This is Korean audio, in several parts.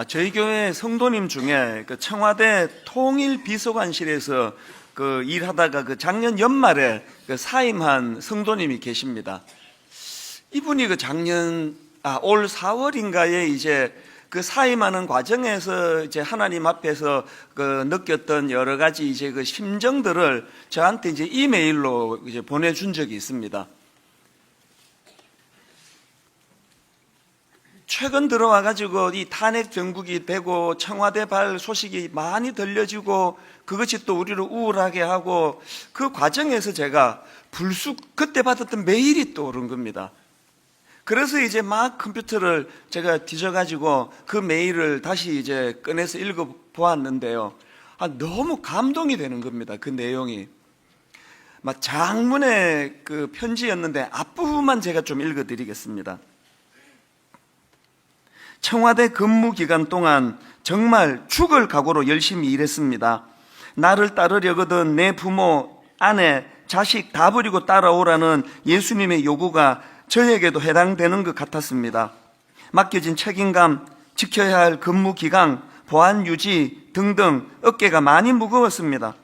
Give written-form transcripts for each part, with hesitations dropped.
저희 교회 성도님 중에 그 청와대 통일비서관실에서 일하다가 작년 연말에 사임한 성도님이 계십니다. 이분이 올 4월인가에 이제 사임하는 과정에서 이제 하나님 앞에서 느꼈던 여러 가지 이제 심정들을 저한테 이제 이메일로 이제 보내준 적이 있습니다. 최근 들어와가지고 이 탄핵 정국이 되고 청와대발 소식이 많이 들려지고 그것이 또 우리를 우울하게 하고 그 과정에서 제가 그때 받았던 메일이 떠오른 겁니다. 그래서 이제 막 컴퓨터를 제가 뒤져가지고 그 메일을 다시 이제 꺼내서 읽어보았는데요. 너무 감동이 되는 겁니다. 그 내용이. 막 장문의 그 편지였는데 앞부분만 제가 좀 읽어드리겠습니다. 청와대 근무 기간 동안 정말 죽을 각오로 열심히 일했습니다. 나를 따르려거든 내 부모, 아내, 자식 다 버리고 따라오라는 예수님의 요구가 저에게도 해당되는 것 같았습니다. 맡겨진 책임감, 지켜야 할 근무 기간, 보안 유지 등등 어깨가 많이 무거웠습니다.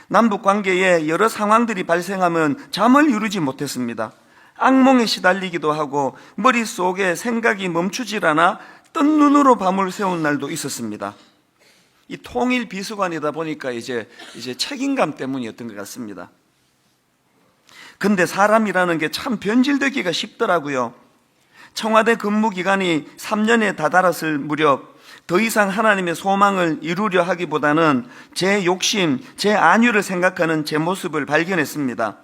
남북 관계에 여러 상황들이 발생하면 잠을 이루지 못했습니다. 악몽에 시달리기도 하고 머릿속에 생각이 멈추질 않아 뜬 눈으로 밤을 새운 날도 있었습니다. 이 통일 비서관이다 보니까 이제 책임감 때문이었던 것 같습니다. 근데 사람이라는 게 참 변질되기가 쉽더라고요. 청와대 근무 기간이 3년에 다다랐을 무렵 더 이상 하나님의 소망을 이루려 하기보다는 제 욕심, 제 안위를 생각하는 제 모습을 발견했습니다.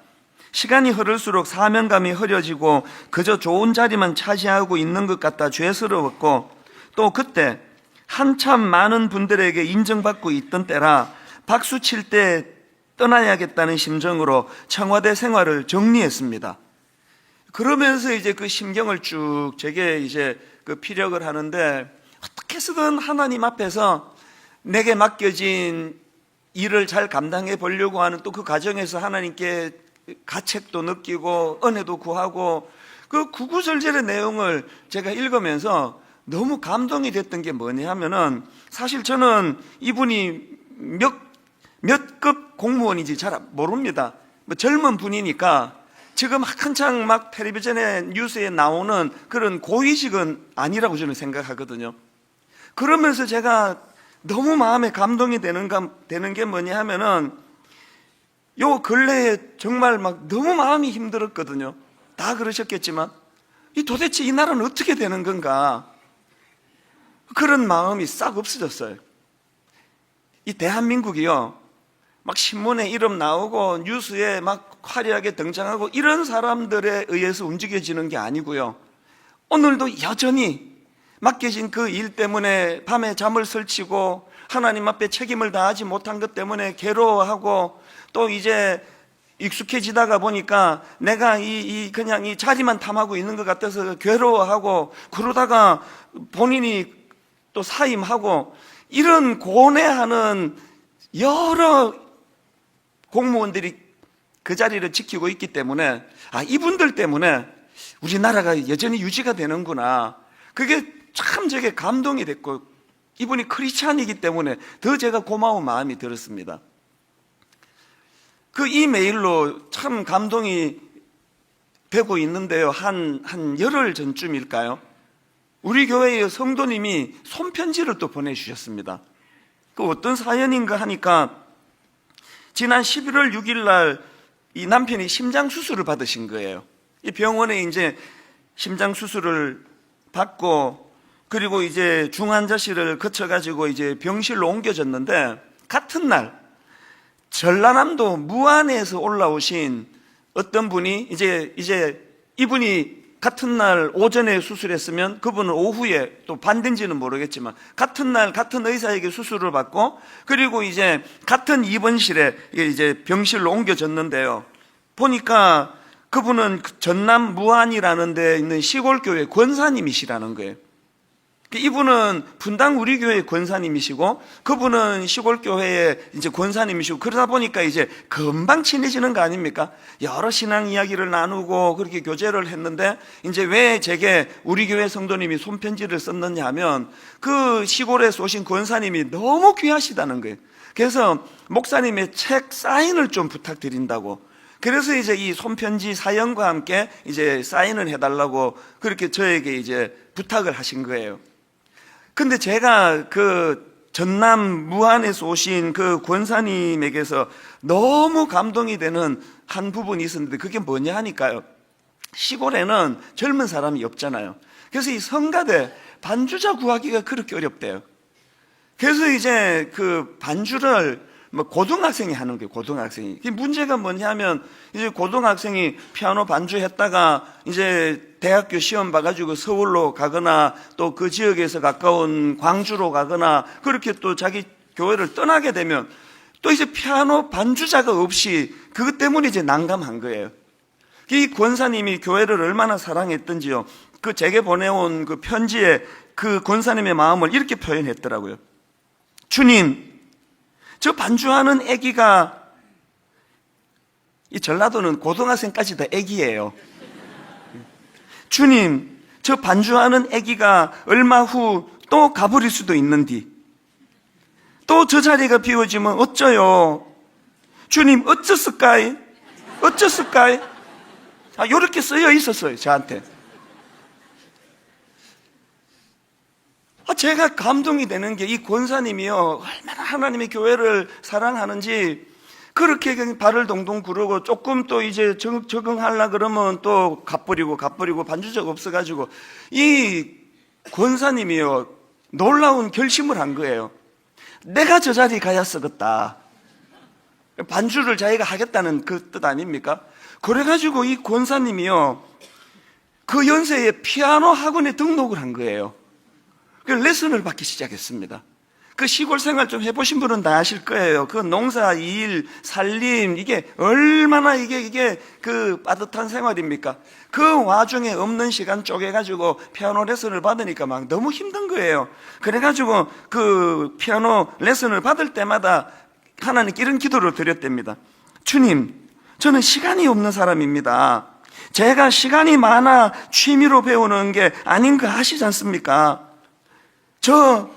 시간이 흐를수록 사명감이 흐려지고 그저 좋은 자리만 차지하고 있는 것 같아 죄스러웠고, 또 그때 한참 많은 분들에게 인정받고 있던 때라 박수 칠 때 떠나야겠다는 심정으로 청와대 생활을 정리했습니다. 그러면서 이제 그 심경을 쭉 제게 이제 피력을 하는데, 어떻게 해서든 하나님 앞에서 내게 맡겨진 일을 잘 감당해 보려고 하는 또 그 과정에서 하나님께 가책도 느끼고 은혜도 구하고 그 구구절절의 내용을 제가 읽으면서 너무 감동이 됐던 게 뭐냐 하면은, 사실 저는 이분이 몇 급 공무원인지 잘 모릅니다. 젊은 분이니까 지금 한창 막 텔레비전에 뉴스에 나오는 그런 고위직은 아니라고 저는 생각하거든요. 그러면서 제가 너무 마음에 감동이 되는 게 뭐냐 하면은, 요 근래에 정말 막 너무 마음이 힘들었거든요. 다 그러셨겠지만 도대체 이 나라는 어떻게 되는 건가, 그런 마음이 싹 없어졌어요. 이 대한민국이요, 막 신문에 이름 나오고 뉴스에 막 화려하게 등장하고 이런 사람들에 의해서 움직여지는 게 아니고요, 오늘도 여전히 맡겨진 그 일 때문에 밤에 잠을 설치고 하나님 앞에 책임을 다하지 못한 것 때문에 괴로워하고, 또 이제 익숙해지다가 보니까 내가 그냥 이 자리만 탐하고 있는 것 같아서 괴로워하고, 그러다가 본인이 또 사임하고, 이런 고뇌하는 여러 공무원들이 그 자리를 지키고 있기 때문에, 이분들 때문에 우리나라가 여전히 유지가 되는구나, 그게 참 제게 감동이 됐고, 이분이 크리스찬이기 때문에 더 제가 고마운 마음이 들었습니다. 그 이메일로 참 감동이 되고 있는데요, 한 열흘 전쯤일까요? 우리 교회의 성도님이 손편지를 또 보내주셨습니다. 그 어떤 사연인가 하니까, 지난 11월 6일 날 이 남편이 심장 수술을 받으신 거예요. 이 병원에 이제 심장 수술을 받고, 그리고 이제 중환자실을 거쳐가지고 이제 병실로 옮겨졌는데, 같은 날 전라남도 무안에서 올라오신 어떤 분이 이제 이분이 같은 날 오전에 수술했으면 그분은 오후에, 또 반대인지는 모르겠지만 같은 날 같은 의사에게 수술을 받고, 그리고 이제 같은 입원실에 이제 병실로 옮겨졌는데요, 보니까 그분은 전남 무안이라는 데 있는 시골교회 권사님이시라는 거예요. 이분은 분당 우리 교회 권사님이시고 그분은 시골 교회의 이제 권사님이시고 그러다 보니까 이제 금방 친해지는 거 아닙니까? 여러 신앙 이야기를 나누고 그렇게 교제를 했는데 이제 왜 제게 우리 교회 성도님이 손편지를 썼느냐 하면 그 시골에서 오신 권사님이 너무 귀하시다는 거예요. 그래서 목사님의 책 사인을 좀 부탁드린다고. 그래서 이제 이 손편지 사연과 함께 이제 사인을 해달라고 그렇게 저에게 이제 부탁을 하신 거예요. 근데 제가 그 전남 무안에서 오신 그 권사님에게서 너무 감동이 되는 한 부분이 있었는데 그게 뭐냐 하니까요. 시골에는 젊은 사람이 없잖아요. 그래서 이 성가대 반주자 구하기가 그렇게 어렵대요. 그래서 이제 그 반주를 뭐 고등학생이 하는 거예요. 고등학생이. 문제가 뭐냐면 이제 고등학생이 피아노 반주했다가 이제 대학교 시험 봐가지고 서울로 가거나 또 그 지역에서 가까운 광주로 가거나 그렇게 또 자기 교회를 떠나게 되면 또 이제 피아노 반주자가 없이 그것 때문에 이제 난감한 거예요. 이 권사님이 교회를 얼마나 사랑했던지요. 그 제게 보내온 그 편지에 그 권사님의 마음을 이렇게 표현했더라고요. 주님, 저 반주하는 아기가, 이 전라도는 고등학생까지 다 아기예요. 주님, 저 반주하는 아기가 얼마 후 또 가버릴 수도 있는디 또 저 자리가 비워지면 어쩌요? 주님, 어쩌을까이? 어쩌을까이? 요렇게 쓰여 있었어요, 저한테. 제가 감동이 되는 게 이 권사님이요, 얼마나 하나님의 교회를 사랑하는지 그렇게 발을 동동 구르고 조금 또 이제 적응하려고 그러면 또 갚버리고 반주자가 없어가지고 이 권사님이요, 놀라운 결심을 한 거예요. 내가 저 자리에 가야 쓰겠다. 반주를 자기가 하겠다는 그 뜻 아닙니까? 그래가지고 이 권사님이요, 그 연세에 피아노 학원에 등록을 한 거예요. 그 레슨을 받기 시작했습니다. 그 시골 생활 좀 해보신 분은 다 아실 거예요. 그 농사, 일, 살림, 이게 얼마나 이게 그 빠듯한 생활입니까? 그 와중에 없는 시간 쪼개가지고 피아노 레슨을 받으니까 막 너무 힘든 거예요. 그래가지고 그 피아노 레슨을 받을 때마다 하나님께 이런 기도를 드렸답니다. 주님, 저는 시간이 없는 사람입니다. 제가 시간이 많아 취미로 배우는 게 아닌 거 아시지 않습니까? 저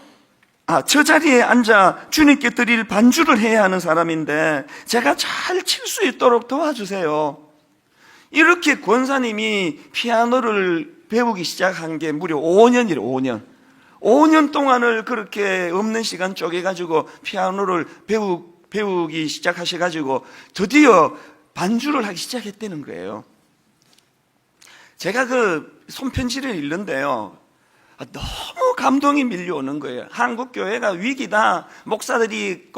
자리에 앉아 주님께 드릴 반주를 해야 하는 사람인데 제가 잘 칠 수 있도록 도와주세요. 이렇게 권사님이 피아노를 배우기 시작한 게 무려 5년이래요. 5년 동안을 그렇게 없는 시간 쪼개가지고 피아노를 배우기 시작하셔가지고 드디어 반주를 하기 시작했다는 거예요. 제가 그 손편지를 읽는데요, 너무 감동이 밀려오는 거예요. 한국 교회가 위기다. 목사들이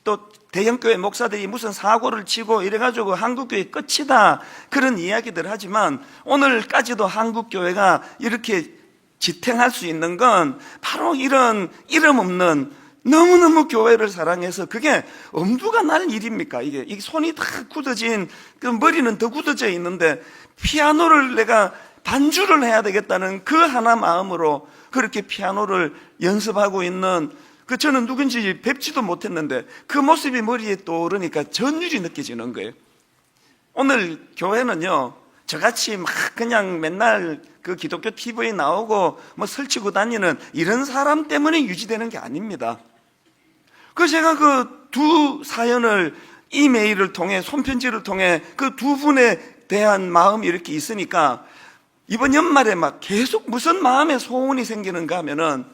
또 대형교회 목사들이 무슨 사고를 치고 이래가지고 한국 교회 끝이다. 그런 이야기들 하지만 오늘까지도 한국 교회가 이렇게 지탱할 수 있는 건 바로 이런 이름 없는 너무너무 교회를 사랑해서 그게 엄두가 날 일입니까? 이게 손이 다 굳어진 그 머리는 더 굳어져 있는데 피아노를 내가 반주를 해야 되겠다는 그 하나 마음으로 그렇게 피아노를 연습하고 있는 그 저는 누군지 뵙지도 못했는데 그 모습이 머리에 떠오르니까 전율이 느껴지는 거예요. 오늘 교회는요, 저같이 막 그냥 맨날 그 기독교 TV에 나오고 뭐 설치고 다니는 이런 사람 때문에 유지되는 게 아닙니다. 그 제가 그 두 사연을 이메일을 통해 손편지를 통해 그 두 분에 대한 마음이 이렇게 있으니까 이번 연말에 막 계속 무슨 마음에 소원이 생기는가 하면은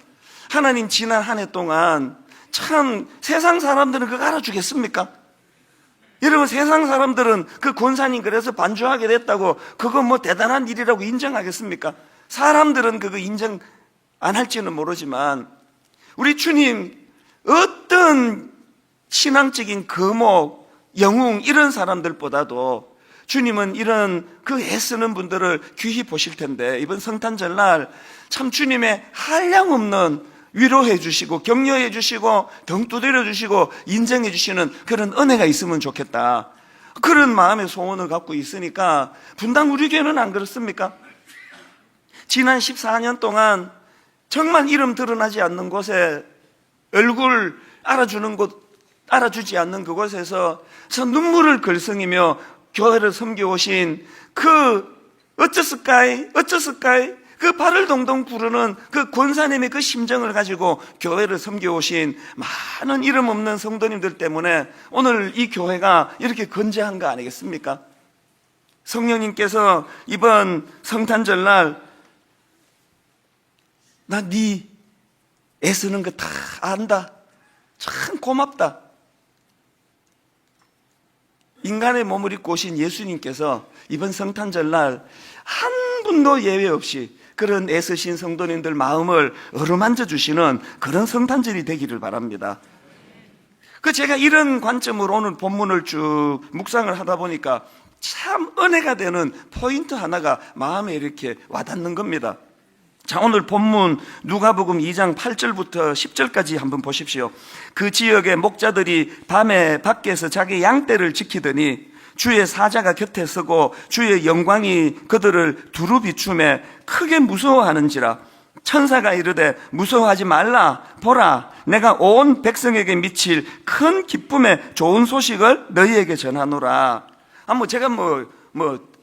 하나님 지난 한 해 동안 참 세상 사람들은 그거 알아주겠습니까? 여러분 세상 사람들은 그 권사님 그래서 반주하게 됐다고 그거 뭐 대단한 일이라고 인정하겠습니까? 사람들은 그거 인정 안 할지는 모르지만 우리 주님 어떤 신앙적인 거목, 영웅 이런 사람들보다도 주님은 이런 그 애쓰는 분들을 귀히 보실 텐데 이번 성탄절날 참 주님의 한량없는 위로해 주시고 격려해 주시고 등 두드려 주시고 인정해 주시는 그런 은혜가 있으면 좋겠다. 그런 마음의 소원을 갖고 있으니까 분당 우리 교회는 안 그렇습니까? 지난 14년 동안 정말 이름 드러나지 않는 곳에, 얼굴 알아주지 않는 그곳에서 눈물을 글썽이며 교회를 섬겨오신 어쩌스까이 그 발을 동동 구르는 그 권사님의 그 심정을 가지고 교회를 섬겨오신 많은 이름 없는 성도님들 때문에 오늘 이 교회가 이렇게 건재한 거 아니겠습니까? 성령님께서 이번 성탄절날 나 네 애쓰는 거 다 안다, 참 고맙다. 인간의 몸을 입고 오신 예수님께서 이번 성탄절날 한 분도 예외 없이 그런 애쓰신 성도님들 마음을 어루만져 주시는 그런 성탄절이 되기를 바랍니다. 제가 이런 관점으로 오늘 본문을 쭉 묵상을 하다 보니까 참 은혜가 되는 포인트 하나가 마음에 이렇게 와닿는 겁니다. 자, 오늘 본문 누가복음 2장 8절부터 10절까지 한번 보십시오. 그 지역의 목자들이 밤에 밖에서 자기 양떼를 지키더니 주의 사자가 곁에 서고 주의 영광이 그들을 두루 비추매 크게 무서워하는지라. 천사가 이르되 무서워하지 말라. 보라, 내가 온 백성에게 미칠 큰 기쁨의 좋은 소식을 너희에게 전하노라. 제가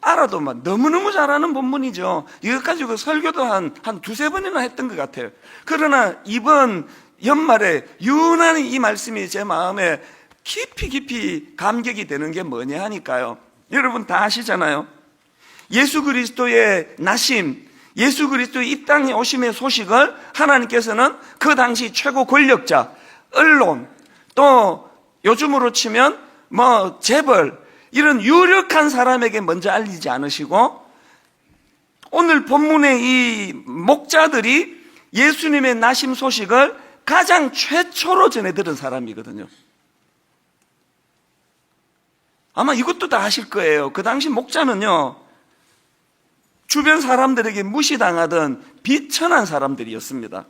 알아도 너무너무 잘하는 본문이죠. 이것 가지고 설교도 한 두세 번이나 했던 것 같아요. 그러나 이번 연말에 유난히 이 말씀이 제 마음에 깊이 감격이 되는 게 뭐냐 하니까요. 여러분 다 아시잖아요. 예수 그리스도의 나심, 예수 그리스도의 이 땅에 오심의 소식을 하나님께서는 그 당시 최고 권력자, 언론, 또 요즘으로 치면 재벌, 이런 유력한 사람에게 먼저 알리지 않으시고 오늘 본문의 이 목자들이 예수님의 나심 소식을 가장 최초로 전해들은 사람이거든요. 아마 이것도 다 아실 거예요. 그 당시 목자는요, 주변 사람들에게 무시당하던 비천한 사람들이었습니다.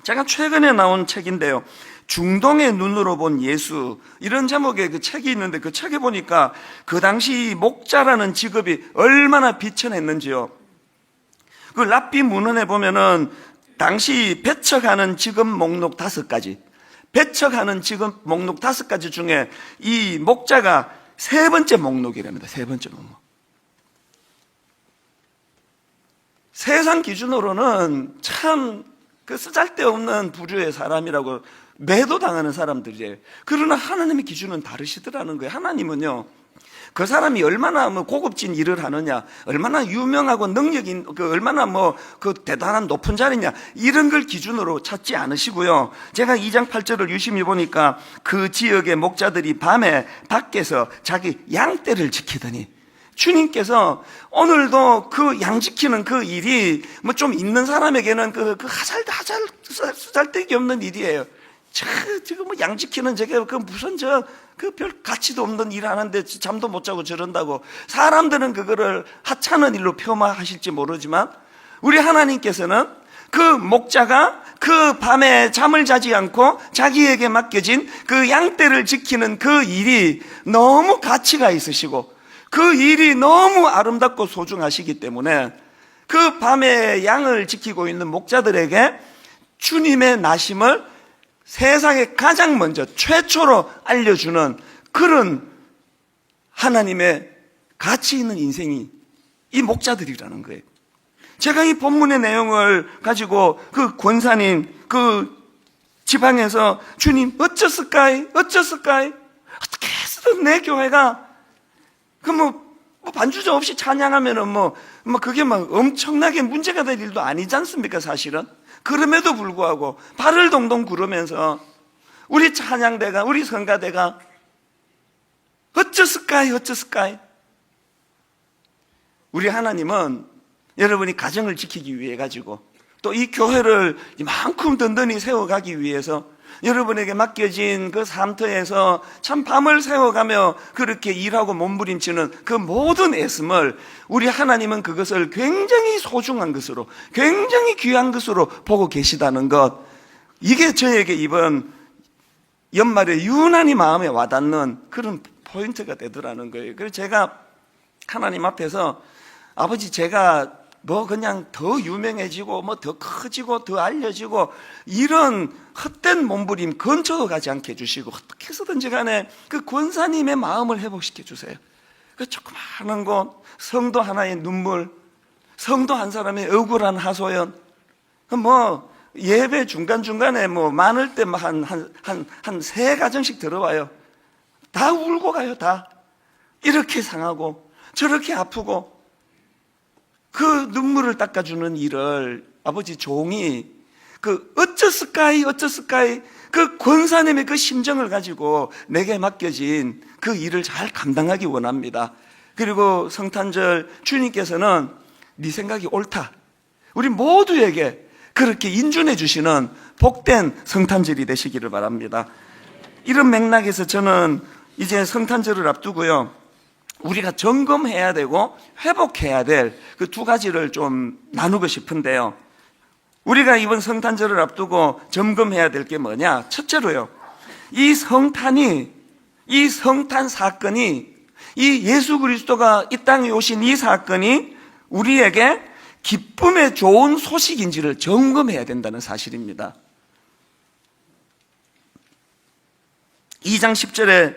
제가 최근에 나온 책인데요, 중동의 눈으로 본 예수, 이런 제목의 그 책이 있는데 그 책에 보니까 그 당시 목자라는 직업이 얼마나 비천했는지요. 그 랍비 문헌에 보면은 당시 배척하는 직업 목록 5가지, 배척하는 직업 목록 5가지 중에 이 목자가 3번째 목록이랍니다. 3번째 목록. 세상 기준으로는 참 쓰잘데없는 부류의 사람이라고 매도당하는 사람들이에요. 그러나 하나님의 기준은 다르시더라는 거예요. 하나님은요, 그 사람이 얼마나 고급진 일을 하느냐, 얼마나 유명하고 능력이 얼마나 대단한 높은 자리냐, 이런 걸 기준으로 찾지 않으시고요. 제가 2장 8절을 유심히 보니까 그 지역의 목자들이 밤에 밖에서 자기 양떼를 지키더니, 주님께서 오늘도 그 양 지키는 그 일이 좀 있는 사람에게는 쓰잘데기 없는 일이에요. 지금 양 지키는 무슨 별 가치도 없는 일 하는데 잠도 못 자고 저런다고 사람들은 그거를 하찮은 일로 폄하하실지 모르지만 우리 하나님께서는 그 목자가 그 밤에 잠을 자지 않고 자기에게 맡겨진 그 양떼를 지키는 그 일이 너무 가치가 있으시고 그 일이 너무 아름답고 소중하시기 때문에 그 밤에 양을 지키고 있는 목자들에게 주님의 나심을 세상에 가장 먼저 최초로 알려주는 그런 하나님의 가치 있는 인생이 이 목자들이라는 거예요. 제가 이 본문의 내용을 가지고 그 권사님 그 지방에서 주님 어쩌을까이 어떻게 해서든 내 교회가 반주자 없이 찬양하면은 그게 엄청나게 문제가 될 일도 아니지 않습니까, 사실은? 그럼에도 불구하고 발을 동동 구르면서 우리 찬양대가, 우리 성가대가 어쩌을까이. 우리 하나님은 여러분이 가정을 지키기 위해 가지고 또 이 교회를 이만큼 든든히 세워가기 위해서 여러분에게 맡겨진 그 삶터에서 참 밤을 새워가며 그렇게 일하고 몸부림치는 그 모든 애씀을 우리 하나님은 그것을 굉장히 소중한 것으로, 굉장히 귀한 것으로 보고 계시다는 것, 이게 저에게 이번 연말에 유난히 마음에 와닿는 그런 포인트가 되더라는 거예요. 그래서 제가 하나님 앞에서 아버지, 제가 뭐 그냥 더 유명해지고 뭐 더 커지고 더 알려지고 이런 헛된 몸부림 근처도 가지 않게 해주시고 어떻게 해서든지 간에 그 권사님의 마음을 회복시켜 주세요. 그 조그마한 곳, 성도 하나의 눈물, 성도 한 사람의 억울한 하소연, 뭐 예배 중간중간에 뭐 많을 때 한 세 가정씩 들어와요. 다 울고 가요. 다 이렇게 상하고 저렇게 아프고 그 눈물을 닦아주는 일을 아버지 종이 그 어쩌스까이 그 권사님의 그 심정을 가지고 내게 맡겨진 그 일을 잘 감당하기 원합니다. 그리고 성탄절 주님께서는 네 생각이 옳다, 우리 모두에게 그렇게 인준해 주시는 복된 성탄절이 되시기를 바랍니다. 이런 맥락에서 저는 이제 성탄절을 앞두고요, 우리가 점검해야 되고 회복해야 될 그 두 가지를 좀 나누고 싶은데요, 우리가 이번 성탄절을 앞두고 점검해야 될 게 뭐냐? 첫째로요, 이 성탄 사건이, 이 예수 그리스도가 이 땅에 오신 이 사건이 우리에게 기쁨의 좋은 소식인지를 점검해야 된다는 사실입니다. 2장 10절에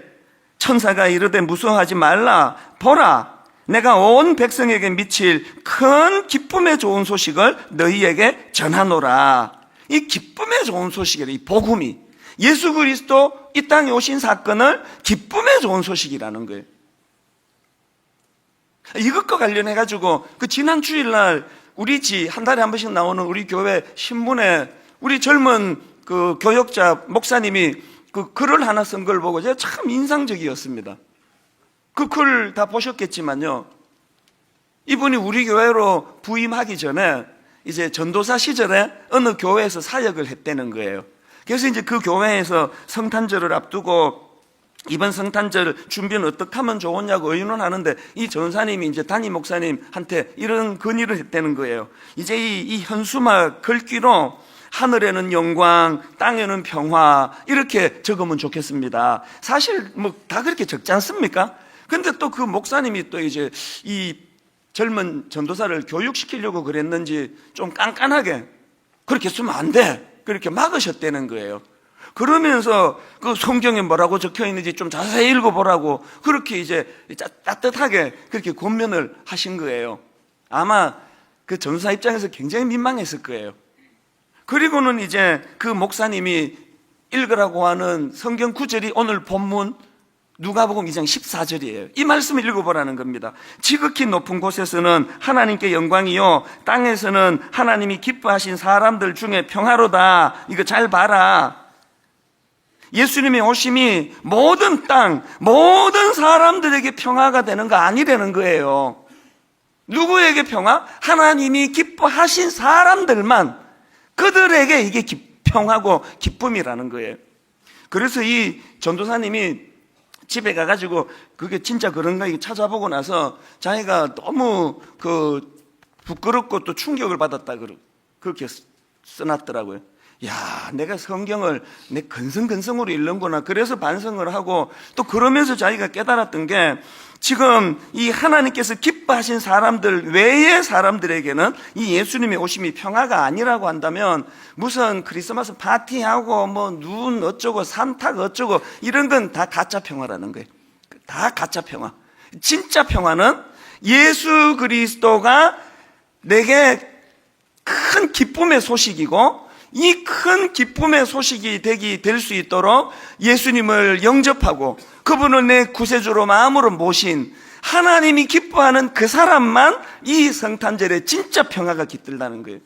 천사가 이르되 무서워하지 말라, 보라 내가 온 백성에게 미칠 큰 기쁨의 좋은 소식을 너희에게 전하노라. 이 기쁨의 좋은 소식이라, 이 복음이 예수 그리스도 이 땅에 오신 사건을 기쁨의 좋은 소식이라는 거예요. 이것과 관련해 가지고 그 지난 주일날 우리 한 달에 한 번씩 나오는 우리 교회 신문에 우리 젊은 그 교역자 목사님이 그 글을 하나 쓴 걸 보고 제가 참 인상적이었습니다. 그 글 다 보셨겠지만요, 이분이 우리 교회로 부임하기 전에 이제 전도사 시절에 어느 교회에서 사역을 했다는 거예요. 그래서 이제 그 교회에서 성탄절을 앞두고 이번 성탄절 준비는 어떻게 하면 좋으냐고 의논하는데 이 전사님이 이제 담임 목사님한테 이런 건의를 했다는 거예요. 이제 이 현수막 글귀로 하늘에는 영광, 땅에는 평화 이렇게 적으면 좋겠습니다. 사실 뭐 다 그렇게 적지 않습니까? 근데 또 그 목사님이 또 이제 이 젊은 전도사를 교육시키려고 그랬는지 좀 깐깐하게 그렇게 쓰면 안 돼, 그렇게 막으셨다는 거예요. 그러면서 그 성경에 뭐라고 적혀 있는지 좀 자세히 읽어보라고 그렇게 이제 따뜻하게 그렇게 권면을 하신 거예요. 아마 그 전도사 입장에서 굉장히 민망했을 거예요. 그리고는 이제 그 목사님이 읽으라고 하는 성경 구절이 오늘 본문 누가복음 2장 14절이에요. 이 말씀을 읽어보라는 겁니다. 지극히 높은 곳에서는 하나님께 영광이요, 땅에서는 하나님이 기뻐하신 사람들 중에 평화로다. 이거 잘 봐라. 예수님의 오심이 모든 땅, 모든 사람들에게 평화가 되는 거 아니라는 거예요. 누구에게 평화? 하나님이 기뻐하신 사람들만, 그들에게 이게 평화고 기쁨이라는 거예요. 그래서 이 전도사님이 집에 가가지고 그게 진짜 그런가 찾아보고 나서 자기가 너무 부끄럽고 또 충격을 받았다 그렇게 써놨더라고요. 야, 내가 성경을 내 근성으로 읽는구나. 그래서 반성을 하고 또 그러면서 자기가 깨달았던 게, 지금 이 하나님께서 기뻐하신 사람들 외의 사람들에게는 이 예수님의 오심이 평화가 아니라고 한다면 무슨 크리스마스 파티하고 뭐 눈 어쩌고 산타가 어쩌고 이런 건 다 가짜 평화라는 거예요. 다 가짜 평화. 진짜 평화는 예수 그리스도가 내게 큰 기쁨의 소식이고, 이 큰 기쁨의 소식이 될 수 있도록 예수님을 영접하고 그분을 내 구세주로 마음으로 모신 하나님이 기뻐하는 그 사람만 이 성탄절에 진짜 평화가 깃들다는 거예요.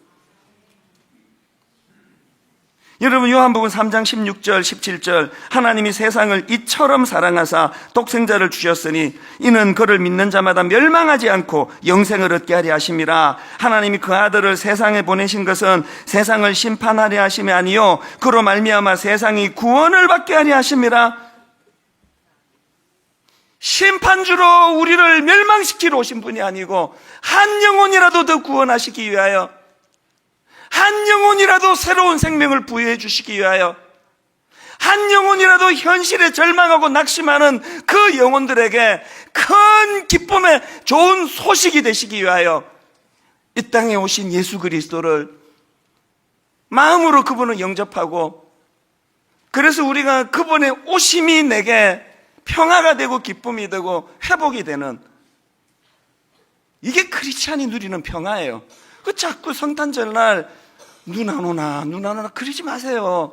여러분, 요한복음 3장 16절 17절 하나님이 세상을 이처럼 사랑하사 독생자를 주셨으니 이는 그를 믿는 자마다 멸망하지 않고 영생을 얻게 하려 하심이라. 하나님이 그 아들을 세상에 보내신 것은 세상을 심판하려 하심이 아니요 그로 말미암아 세상이 구원을 받게 하려 하심이라. 심판주로 우리를 멸망시키러 오신 분이 아니고 한 영혼이라도 더 구원하시기 위하여, 한 영혼이라도 새로운 생명을 부여해 주시기 위하여, 한 영혼이라도 현실에 절망하고 낙심하는 그 영혼들에게 큰 기쁨의 좋은 소식이 되시기 위하여 이 땅에 오신 예수 그리스도를 마음으로 그분을 영접하고, 그래서 우리가 그분의 오심이 내게 평화가 되고 기쁨이 되고 회복이 되는, 이게 크리스찬이 누리는 평화예요. 그 자꾸 성탄절날 눈 안 오나 그러지 마세요.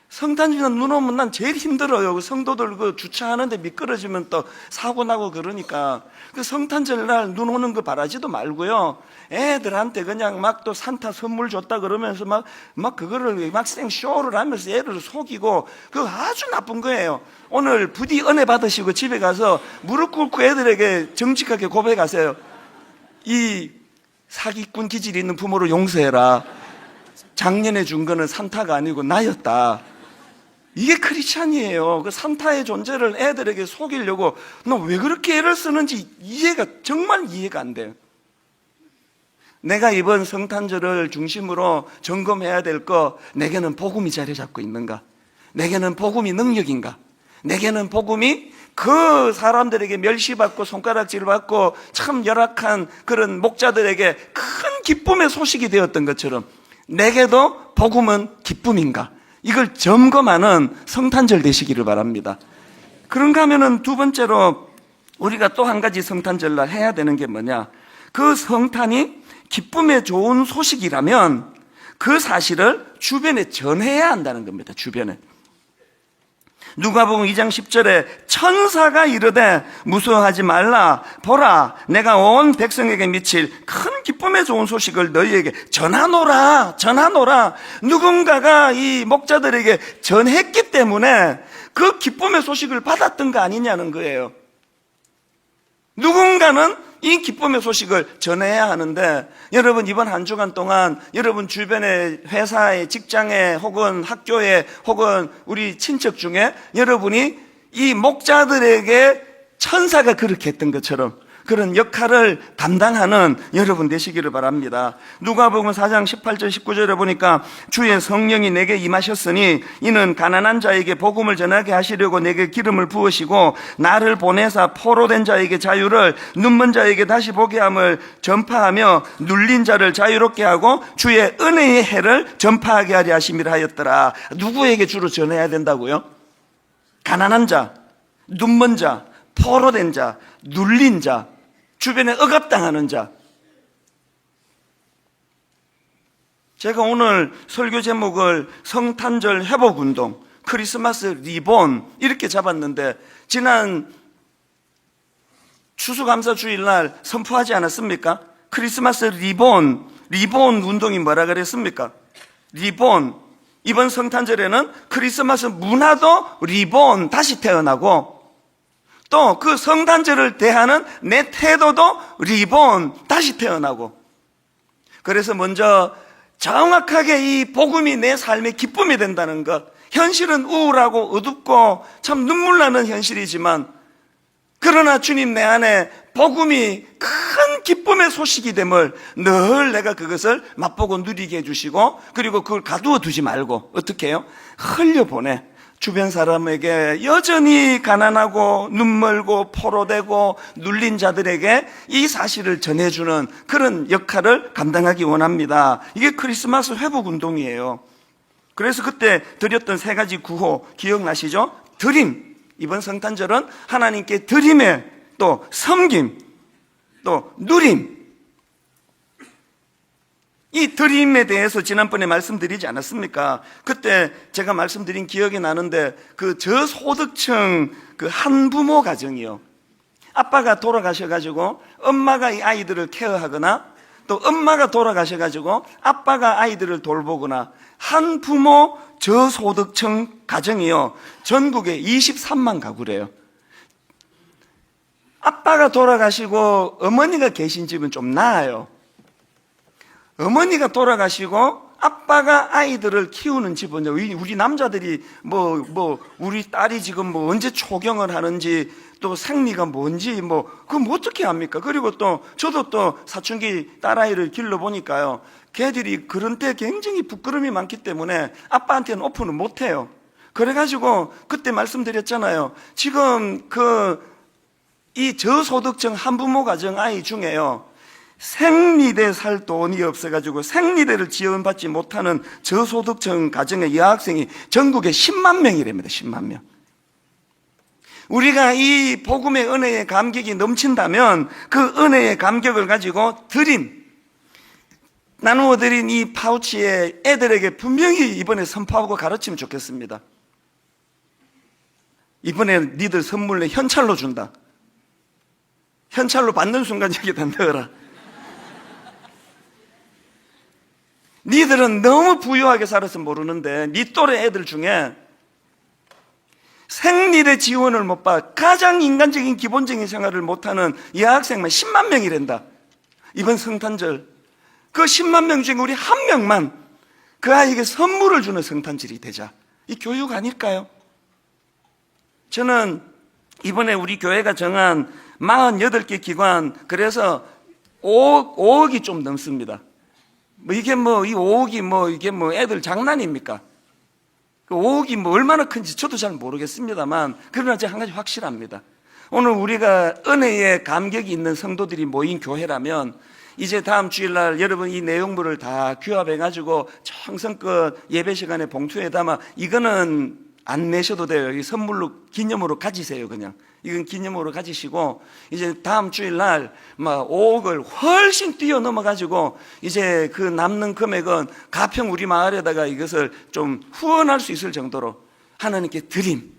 성탄절날 눈 오면 난 제일 힘들어요. 그 성도들 그 주차하는데 미끄러지면 또 사고 나고 그러니까. 그 성탄절날 눈 오는 거 바라지도 말고요. 애들한테 그냥 막 또 산타 선물 줬다 그러면서 막 그거를 막 생쇼를 하면서 애를 속이고, 그거 아주 나쁜 거예요. 오늘 부디 은혜 받으시고 집에 가서 무릎 꿇고 애들에게 정직하게 고백하세요. 이 사기꾼 기질이 있는 부모를 용서해라. 작년에 준 거는 산타가 아니고 나였다. 이게 크리스찬이에요. 그 산타의 존재를 애들에게 속이려고 너 왜 그렇게 애를 쓰는지 정말 이해가 안 돼요. 내가 이번 성탄절을 중심으로 점검해야 될 거, 내게는 복음이 자리 잡고 있는가? 내게는 복음이 능력인가? 내게는 복음이 그 사람들에게 멸시받고 손가락질 받고 참 열악한 그런 목자들에게 큰 기쁨의 소식이 되었던 것처럼 내게도 복음은 기쁨인가? 이걸 점검하는 성탄절 되시기를 바랍니다. 그런가 하면은 두 번째로 우리가 또 한 가지 성탄절날 해야 되는 게 뭐냐? 그 성탄이 기쁨의 좋은 소식이라면 그 사실을 주변에 전해야 한다는 겁니다. 주변에. 누가복음 2장 10절에 천사가 이르되 무서워하지 말라, 보라 내가 온 백성에게 미칠 큰 기쁨의 좋은 소식을 너희에게 전하노라. 누군가가 이 목자들에게 전했기 때문에 그 기쁨의 소식을 받았던 거 아니냐는 거예요. 누군가는 이 기쁨의 소식을 전해야 하는데, 여러분 이번 한 주간 동안 여러분 주변의 회사에, 직장에, 혹은 학교에, 혹은 우리 친척 중에 여러분이 이 목자들에게 천사가 그렇게 했던 것처럼 그런 역할을 담당하는 여러분 되시기를 바랍니다. 누가복음 4장 18절 19절에 보니까 주의 성령이 내게 임하셨으니 이는 가난한 자에게 복음을 전하게 하시려고 내게 기름을 부으시고 나를 보내사 포로된 자에게 자유를, 눈먼 자에게 다시 보게 함을 전파하며 눌린 자를 자유롭게 하고 주의 은혜의 해를 전파하게 하려 하심이라 하였더라. 누구에게 주로 전해야 된다고요? 가난한 자, 눈먼 자, 포로된 자, 눌린 자, 주변에 억압당하는 자. 제가 오늘 설교 제목을 성탄절 회복운동, 크리스마스 리본 이렇게 잡았는데, 지난 추수감사 주일날 선포하지 않았습니까? 크리스마스 리본 운동이 뭐라 그랬습니까? 리본. 이번 성탄절에는 크리스마스 문화도 리본, 다시 태어나고, 또 그 성탄절을 대하는 내 태도도 리본, 다시 태어나고. 그래서 먼저 정확하게 이 복음이 내 삶의 기쁨이 된다는 것. 현실은 우울하고 어둡고 참 눈물 나는 현실이지만, 그러나 주님 내 안에 복음이 큰 기쁨의 소식이 됨을 늘 내가 그것을 맛보고 누리게 해주시고, 그리고 그걸 가두어 두지 말고 어떻게 해요? 흘려보내. 주변 사람에게, 여전히 가난하고 눈멀고 포로되고 눌린 자들에게 이 사실을 전해주는 그런 역할을 감당하기 원합니다. 이게 크리스마스 회복운동이에요. 그래서 그때 드렸던 세 가지 구호 기억나시죠? 드림. 이번 성탄절은 하나님께 드림에 또 섬김, 또 누림. 이 드림에 대해서 지난번에 말씀드리지 않았습니까? 그때 제가 말씀드린 기억이 나는데, 그 저소득층 그 한부모 가정이요, 아빠가 돌아가셔가지고 엄마가 이 아이들을 케어하거나, 또 엄마가 돌아가셔가지고 아빠가 아이들을 돌보거나, 한부모 저소득층 가정이요, 전국에 23만 가구래요. 아빠가 돌아가시고 어머니가 계신 집은 좀 나아요. 어머니가 돌아가시고 아빠가 아이들을 키우는 집은, 우리 남자들이 우리 딸이 지금 언제 초경을 하는지, 또 생리가 뭔지 그럼 어떻게 합니까? 그리고 또 저도 또 사춘기 딸아이를 길러보니까요, 걔들이 그런 때 굉장히 부끄러움이 많기 때문에 아빠한테는 오픈을 못해요. 그래가지고 그때 말씀드렸잖아요. 지금 이 저소득층 한부모 가정 아이 중에요, 생리대 살 돈이 없어가지고 생리대를 지원받지 못하는 저소득층 가정의 여학생이 전국에 10만 명이랍니다. 10만 명. 우리가 이 복음의 은혜의 감격이 넘친다면 그 은혜의 감격을 가지고 나누어 드린 이 파우치에 애들에게 분명히 이번에 선포하고 가르치면 좋겠습니다. 이번에 니들 선물로 현찰로 준다. 현찰로 받는 순간 여기다 넣어라. 니들은 너무 부유하게 살아서 모르는데 니 또래 애들 중에 생리대 지원을 못 받아 가장 인간적인 기본적인 생활을 못하는 여학생만 10만 명이란다. 이번 성탄절 그 10만 명 중에 우리 한 명만 그 아이에게 선물을 주는 성탄절이 되자. 이 교육 아닐까요? 저는 이번에 우리 교회가 정한 48개 기관, 그래서 5억이 좀 넘습니다. 이 5억이 이게 애들 장난입니까? 그 5억이 얼마나 큰지 저도 잘 모르겠습니다만, 그러나 제가 한 가지 확실합니다. 오늘 우리가 은혜의 감격이 있는 성도들이 모인 교회라면, 이제 다음 주일날 여러분 이 내용물을 다 규합해가지고 정성껏 예배 시간에 봉투에 담아, 이거는 안 내셔도 돼요. 이 선물로 기념으로 가지세요. 그냥 이건 기념으로 가지시고, 이제 다음 주일날 5억을 훨씬 뛰어넘어 가지고 이제 그 남는 금액은 가평 우리 마을에다가 이것을 좀 후원할 수 있을 정도로 하나님께 드림.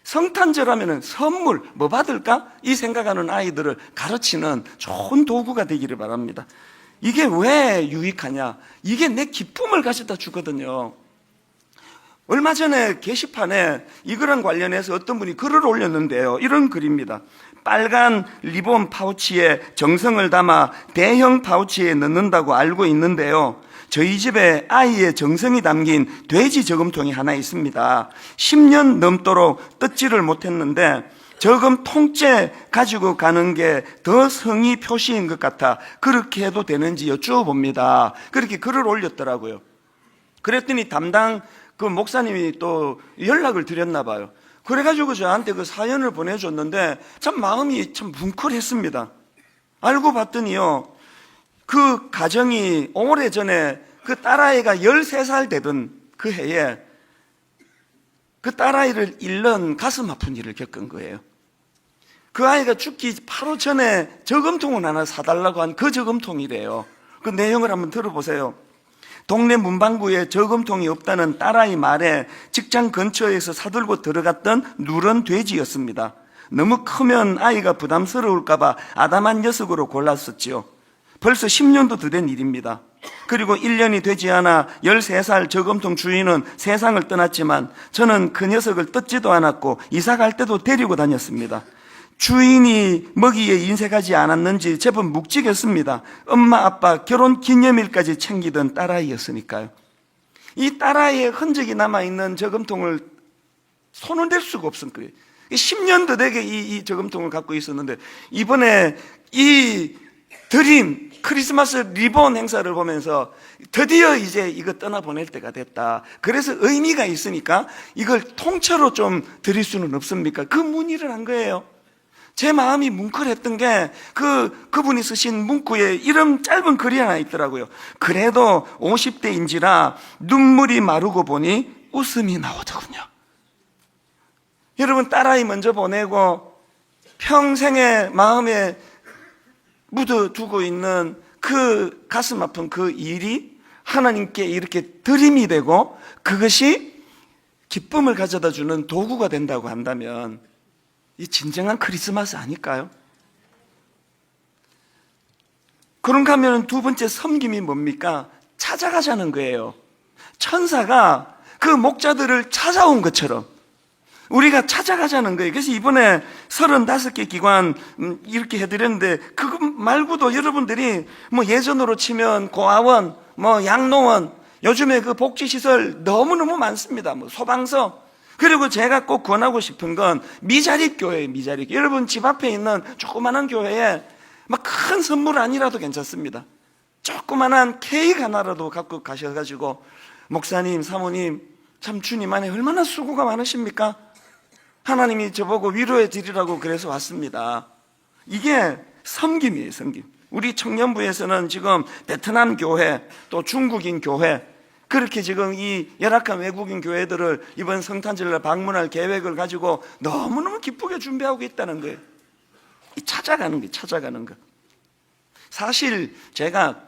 성탄절 하면은 선물 뭐 받을까? 이 생각하는 아이들을 가르치는 좋은 도구가 되기를 바랍니다. 이게 왜 유익하냐? 이게 내 기쁨을 가져다 주거든요. 얼마 전에 게시판에 이거랑 관련해서 어떤 분이 글을 올렸는데요. 이런 글입니다. 빨간 리본 파우치에 정성을 담아 대형 파우치에 넣는다고 알고 있는데요. 저희 집에 아이의 정성이 담긴 돼지 저금통이 하나 있습니다. 10년 넘도록 뜯지를 못했는데 저금 통째 가지고 가는 게 더 성의 표시인 것 같아 그렇게 해도 되는지 여쭈어봅니다. 그렇게 글을 올렸더라고요. 그랬더니 담당 그 목사님이 또 연락을 드렸나 봐요. 그래가지고 저한테 그 사연을 보내줬는데 참 마음이 참 뭉클했습니다. 알고 봤더니요, 그 가정이 오래전에 그 딸아이가 13살 되던 그 해에 그 딸아이를 잃는 가슴 아픈 일을 겪은 거예요. 그 아이가 죽기 바로 전에 저금통을 하나 사달라고 한 그 저금통이래요. 그 내용을 한번 들어보세요. 동네 문방구에 저금통이 없다는 딸아이 말에 직장 근처에서 사들고 들어갔던 누런 돼지였습니다. 너무 크면 아이가 부담스러울까봐 아담한 녀석으로 골랐었지요. 벌써 10년도 더 된 일입니다. 그리고 1년이 되지 않아 13살 저금통 주인은 세상을 떠났지만 저는 그 녀석을 뜯지도 않았고 이사 갈 때도 데리고 다녔습니다. 주인이 먹이에 인색하지 않았는지 제법 묵직했습니다. 엄마 아빠 결혼 기념일까지 챙기던 딸아이였으니까요. 이 딸아이의 흔적이 남아있는 저금통을 손을 댈 수가 없은 거예요. 10년 더 되게 이 저금통을 갖고 있었는데 이번에 이 드림 크리스마스 리본 행사를 보면서 드디어 이제 이거 떠나보낼 때가 됐다. 그래서 의미가 있으니까 이걸 통째로 좀 드릴 수는 없습니까? 그 문의를 한 거예요. 제 마음이 뭉클했던 게 그분이 쓰신 문구에 이런 짧은 글이 하나 있더라고요. 그래도 50대인지라 눈물이 마르고 보니 웃음이 나오더군요. 여러분, 딸아이 먼저 보내고 평생의 마음에 묻어두고 있는 그 가슴 아픈 그 일이 하나님께 이렇게 드림이 되고 그것이 기쁨을 가져다 주는 도구가 된다고 한다면 이 진정한 크리스마스 아닐까요? 그런가 하면 두 번째 섬김이 뭡니까? 찾아가자는 거예요. 천사가 그 목자들을 찾아온 것처럼 우리가 찾아가자는 거예요. 그래서 이번에 35개 기관 이렇게 해드렸는데 그거 말고도 여러분들이 예전으로 치면 고아원, 양로원, 요즘에 그 복지시설 너무너무 많습니다. 소방서. 그리고 제가 꼭 권하고 싶은 건 미자립교회예요. 미자립. 여러분 집 앞에 있는 조그마한 교회에 큰 선물 아니라도 괜찮습니다. 조그마한 케이크 하나라도 갖고 가셔가지고 목사님, 사모님 참 주님 안에 얼마나 수고가 많으십니까? 하나님이 저보고 위로해 드리라고 그래서 왔습니다. 이게 섬김이에요. 섬김. 우리 청년부에서는 지금 베트남 교회 또 중국인 교회 그렇게 지금 이 열악한 외국인 교회들을 이번 성탄절날 방문할 계획을 가지고 너무너무 기쁘게 준비하고 있다는 거예요. 찾아가는 거예요. 찾아가는 거. 사실 제가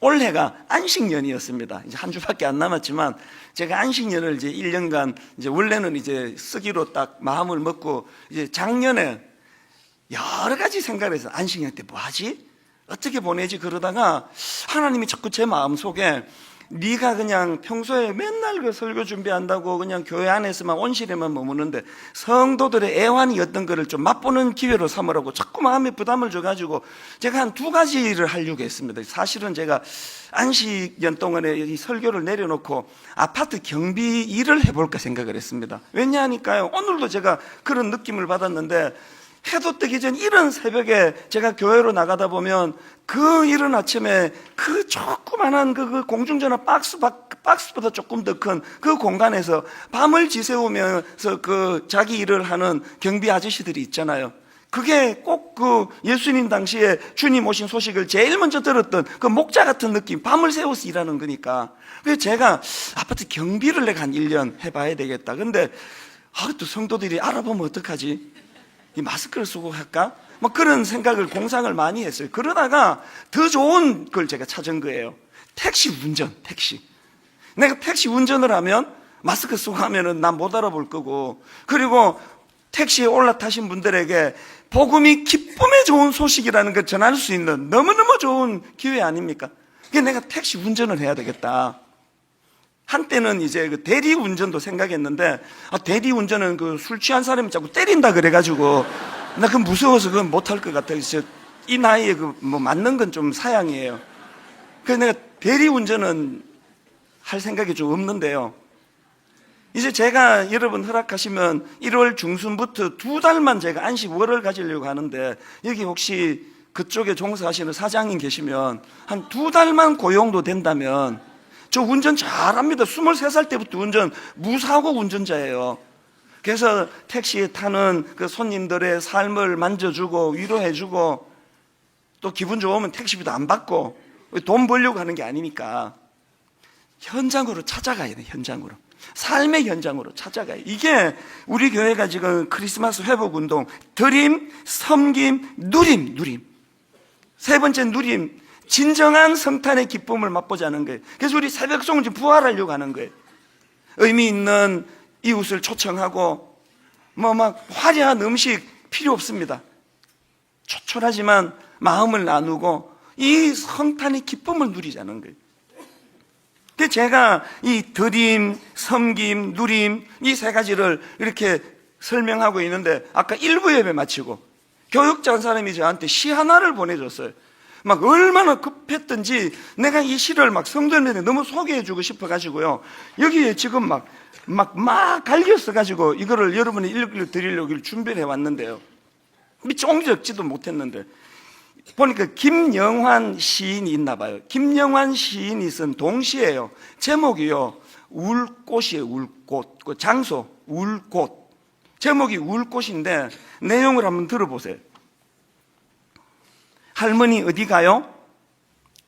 올해가 안식년이었습니다. 이제 한 주밖에 안 남았지만 제가 안식년을 이제 1년간 이제 원래는 이제 쓰기로 딱 마음을 먹고 이제 작년에 여러 가지 생각을 해서 안식년 때 뭐 하지? 어떻게 보내지? 그러다가 하나님이 자꾸 제 마음속에 네가 그냥 평소에 맨날 그 설교 준비한다고 그냥 교회 안에서만 온실에만 머무는데 성도들의 애환이었던 거를 좀 맛보는 기회로 삼으라고 자꾸 마음에 부담을 줘가지고 제가 한 2가지를 하려고 했습니다. 사실은 제가 안식년 동안에 이 설교를 내려놓고 아파트 경비 일을 해볼까 생각을 했습니다. 왜냐하니까요, 오늘도 제가 그런 느낌을 받았는데 해도 뜨기 전 이른 새벽에 제가 교회로 나가다 보면 그 이른 아침에 그 조그만한 그 공중전화 박스보다 조금 더 큰 그 공간에서 밤을 지새우면서 그 자기 일을 하는 경비 아저씨들이 있잖아요. 그게 꼭 그 예수님 당시에 주님 오신 소식을 제일 먼저 들었던 그 목자 같은 느낌, 밤을 새워서 일하는 거니까. 그래서 제가 아파트 경비를 내가 한 1년 해봐야 되겠다. 근데 또 성도들이 알아보면 어떡하지? 이 마스크를 쓰고 할까? 뭐 그런 생각을 공상을 많이 했어요. 그러다가 더 좋은 걸 제가 찾은 거예요. 택시 운전, 택시. 내가 택시 운전을 하면 마스크 쓰고 하면은 난 못 알아볼 거고, 그리고 택시에 올라타신 분들에게 복음이 기쁨의 좋은 소식이라는 걸 전할 수 있는 너무너무 좋은 기회 아닙니까? 그래서 내가 택시 운전을 해야 되겠다. 한때는 이제 그 대리 운전도 생각했는데, 대리 운전은 그 술 취한 사람이 자꾸 때린다 그래가지고 나 그건 무서워서 그건 못할 것 같아요. 이 나이에 그 뭐 맞는 건 좀 사양이에요. 그래서 내가 대리 운전은 할 생각이 좀 없는데요. 이제 제가 여러분 허락하시면 1월 중순부터 2달만 제가 안식월을 가지려고 하는데, 여기 혹시 그쪽에 종사하시는 사장님 계시면 한 2달만 고용도 된다면, 저 운전 잘합니다. 23살 때부터 무사고 운전자예요. 그래서 택시에 타는 그 손님들의 삶을 만져주고 위로해주고, 또 기분 좋으면 택시비도 안 받고 돈 벌려고 하는 게 아니니까 현장으로 찾아가야 돼요. 현장으로, 삶의 현장으로 찾아가요. 이게 우리 교회가 지금 크리스마스 회복운동, 드림, 섬김, 누림. 세 번째 누림, 진정한 성탄의 기쁨을 맛보자는 거예요. 그래서 우리 새벽송을 지금 부활하려고 하는 거예요. 의미 있는 이웃을 초청하고 막 화려한 음식 필요 없습니다. 초촐하지만 마음을 나누고 이 성탄의 기쁨을 누리자는 거예요. 그래서 제가 이 드림, 섬김, 누림 이 3가지를 이렇게 설명하고 있는데, 아까 1부 예배 마치고 교육자 한 사람이 저한테 시 하나를 보내줬어요. 막 얼마나 급했던지 내가 이 시를 막 성도님들한테 너무 소개해주고 싶어가지고요, 여기에 지금 막 갈겼어가지고 이거를 여러분이 읽어드리려고 준비를 해왔는데요, 조금 적지도 못했는데 보니까 김영환 시인이 있나 봐요. 김영환 시인이 쓴 동시예요. 제목이요, 울꽃이에요. 울꽃. 그 장소 울꽃. 제목이 울꽃인데 내용을 한번 들어보세요. 할머니 어디 가요?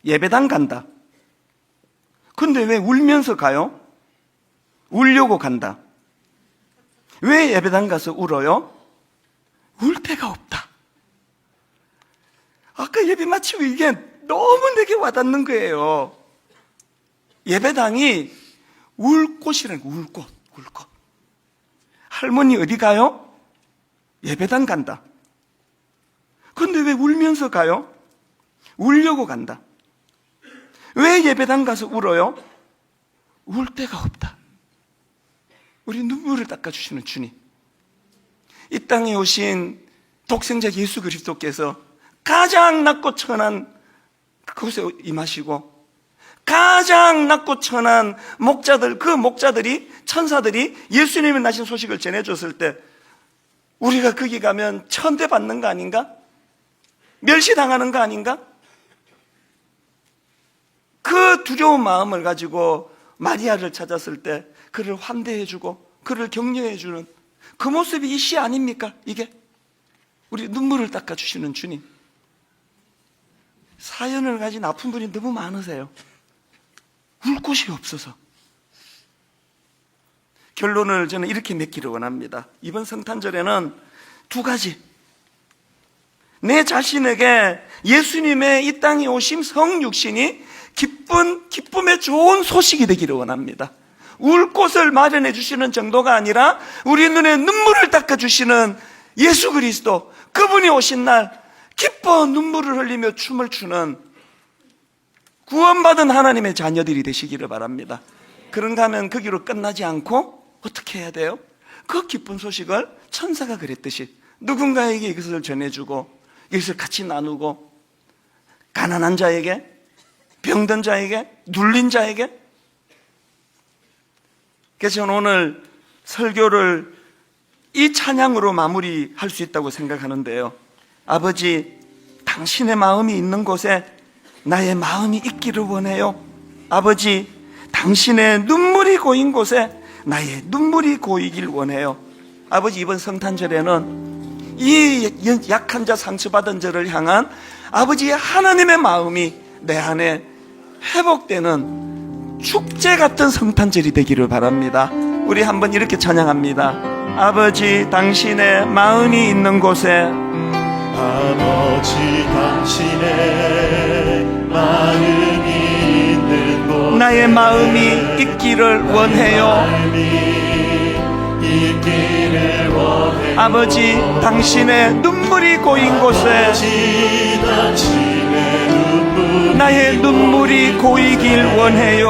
예배당 간다. 근데 왜 울면서 가요? 울려고 간다. 왜 예배당 가서 울어요? 울 데가 없다. 아까 예배 마치고 이게 너무 내게 와닿는 거예요. 예배당이 울꽃이라는 거, 울꽃. 할머니 어디 가요? 예배당 간다. 근데 왜 울면서 가요? 울려고 간다. 왜 예배당 가서 울어요? 울 데가 없다. 우리 눈물을 닦아주시는 주님, 이 땅에 오신 독생자 예수 그리스도께서 가장 낮고 천한 그곳에 임하시고, 가장 낮고 천한 목자들, 그 목자들이, 천사들이 예수님이 나신 소식을 전해줬을 때 우리가 거기 가면 천대받는 거 아닌가? 멸시당하는 거 아닌가? 그 두려운 마음을 가지고 마리아를 찾았을 때 그를 환대해주고 그를 격려해주는 그 모습이 이 시 아닙니까? 이게 우리 눈물을 닦아주시는 주님. 사연을 가진 아픈 분이 너무 많으세요. 울 곳이 없어서. 결론을 저는 이렇게 맺기를 원합니다. 이번 성탄절에는 두 가지, 내 자신에게 예수님의 이 땅에 오심 성육신이 기쁨의 좋은 소식이 되기를 원합니다. 울 곳을 마련해 주시는 정도가 아니라 우리 눈에 눈물을 닦아주시는 예수 그리스도, 그분이 오신 날 기뻐 눈물을 흘리며 춤을 추는 구원받은 하나님의 자녀들이 되시기를 바랍니다. 그런가 하면 거기로 끝나지 않고 어떻게 해야 돼요? 그 기쁜 소식을 천사가 그랬듯이 누군가에게 이것을 전해주고 이것을 같이 나누고, 가난한 자에게, 병든 자에게, 눌린 자에게. 그래서 저는 오늘 설교를 이 찬양으로 마무리할 수 있다고 생각하는데요. 아버지, 당신의 마음이 있는 곳에 나의 마음이 있기를 원해요. 아버지, 당신의 눈물이 고인 곳에 나의 눈물이 고이길 원해요. 아버지, 이번 성탄절에는 이 약한 자, 상처받은 자를 향한 아버지의 하나님의 마음이 내 안에 회복되는 축제 같은 성탄절이 되기를 바랍니다. 우리 한번 이렇게 찬양합니다. 아버지, 당신의 마음이 있는 곳에, 아버지, 당신의 마음이 있는 곳에 나의 마음이 있기를 원해요. 아버지, 당신의 눈물이 고인 곳에 나의 눈물이 고이길 원해요.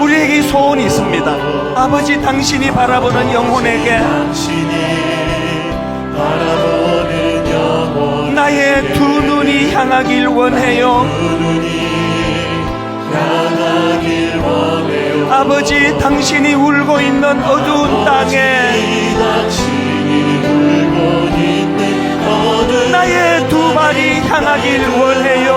우리에게 소원이 있습니다. 아버지, 당신이 바라보는 영혼에게 나의 두 눈이 향하길 원해요. 아버지, 당신이 울고 있는 어두운 땅에 나의 두 발이 향하길 원해요.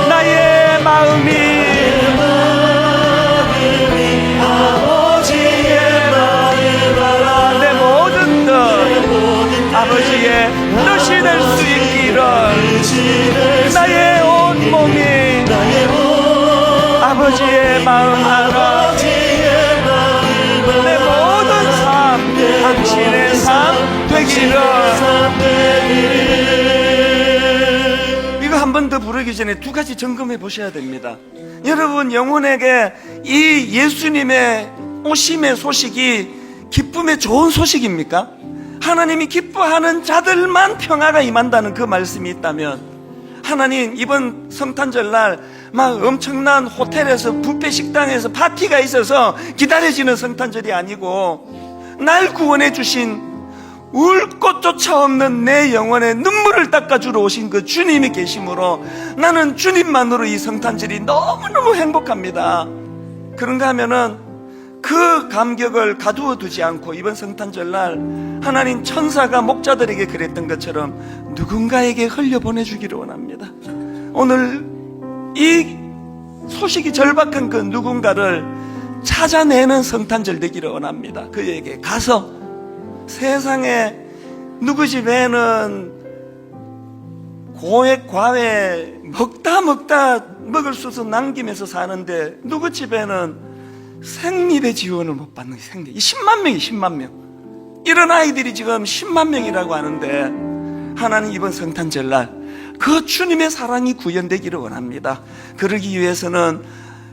나의 마음이 아버지의 마음을 알아 내 모든 뜻 아버지의 뜻이 될 수 있기를, 나의 온 몸이 아버지의 마음 알아 내 모든 삶 당신의 삶 되기를. 이거 한 번 더 부르기 전에 두 가지 점검해 보셔야 됩니다. 여러분, 영혼에게 이 예수님의 오심의 소식이 기쁨의 좋은 소식입니까? 하나님이 기뻐하는 자들만 평화가 임한다는 그 말씀이 있다면, 하나님 이번 성탄절날 막 엄청난 호텔에서 뷔페 식당에서 파티가 있어서 기다려지는 성탄절이 아니고, 날 구원해 주신 울 곳조차 없는 내 영혼에 눈물을 닦아주러 오신 그 주님이 계심으로 나는 주님만으로 이 성탄절이 너무너무 행복합니다. 그런가 하면은 그 감격을 가두어 두지 않고 이번 성탄절날 하나님 천사가 목자들에게 그랬던 것처럼 누군가에게 흘려보내주기를 원합니다. 오늘 이 소식이 절박한 그 누군가를 찾아내는 성탄절 되기를 원합니다. 그에게 가서, 세상에 누구 집에는 고액 과외 먹다 먹을 수 없어 남기면서 사는데, 누구 집에는 생리대 지원을 못 받는 게 생리대. 10만 명이 10만 명. 이런 아이들이 지금 10만 명이라고 하는데, 하나님 이번 성탄절날 그 주님의 사랑이 구현되기를 원합니다. 그러기 위해서는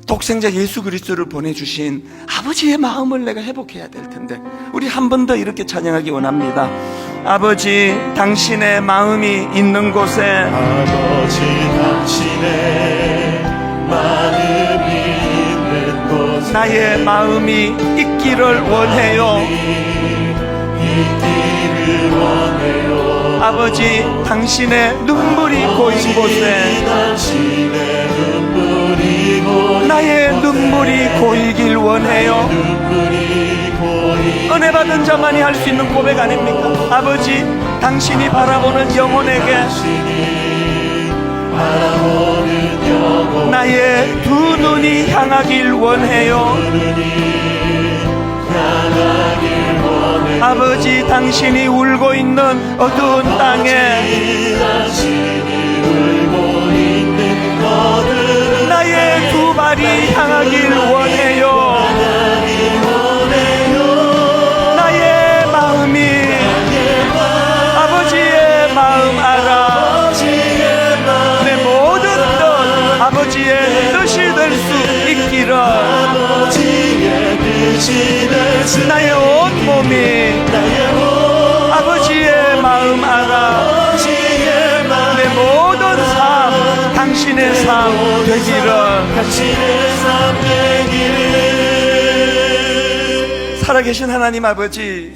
독생자 예수 그리스도를 보내주신 아버지의 마음을 내가 회복해야 될 텐데, 우리 한 번 더 이렇게 찬양하기 원합니다. 아버지, 당신의 마음이 있는 곳에, 아버지, 당신의 마음이 있는 곳에 나의 마음이 있기를 원해요. 있기를 원해요. 아버지, 당신의 눈물이 고인 곳에 당신의 눈물이 고인 나의 눈물이 고이길 원해요. 은혜 받은 자만이 할 수 있는 고백 아닙니까? 아버지, 당신이 바라보는 영혼에게 나의 두 눈이 향하길 원해요. 향하길 원해요. 아버지 당신이 울고 있는 어두운 땅에 당신이 울고 있는 어두운 나의 두 발이 향하길 원해요. 나의 마음이 아버지의 마음 알아. 내 모든 뜻 아버지의 뜻이 될 수 있기를. 나의 온 몸이 아버지의 마음 알아. 내 모든 삶 당신의 삶 되기를. 살아계신 하나님 아버지,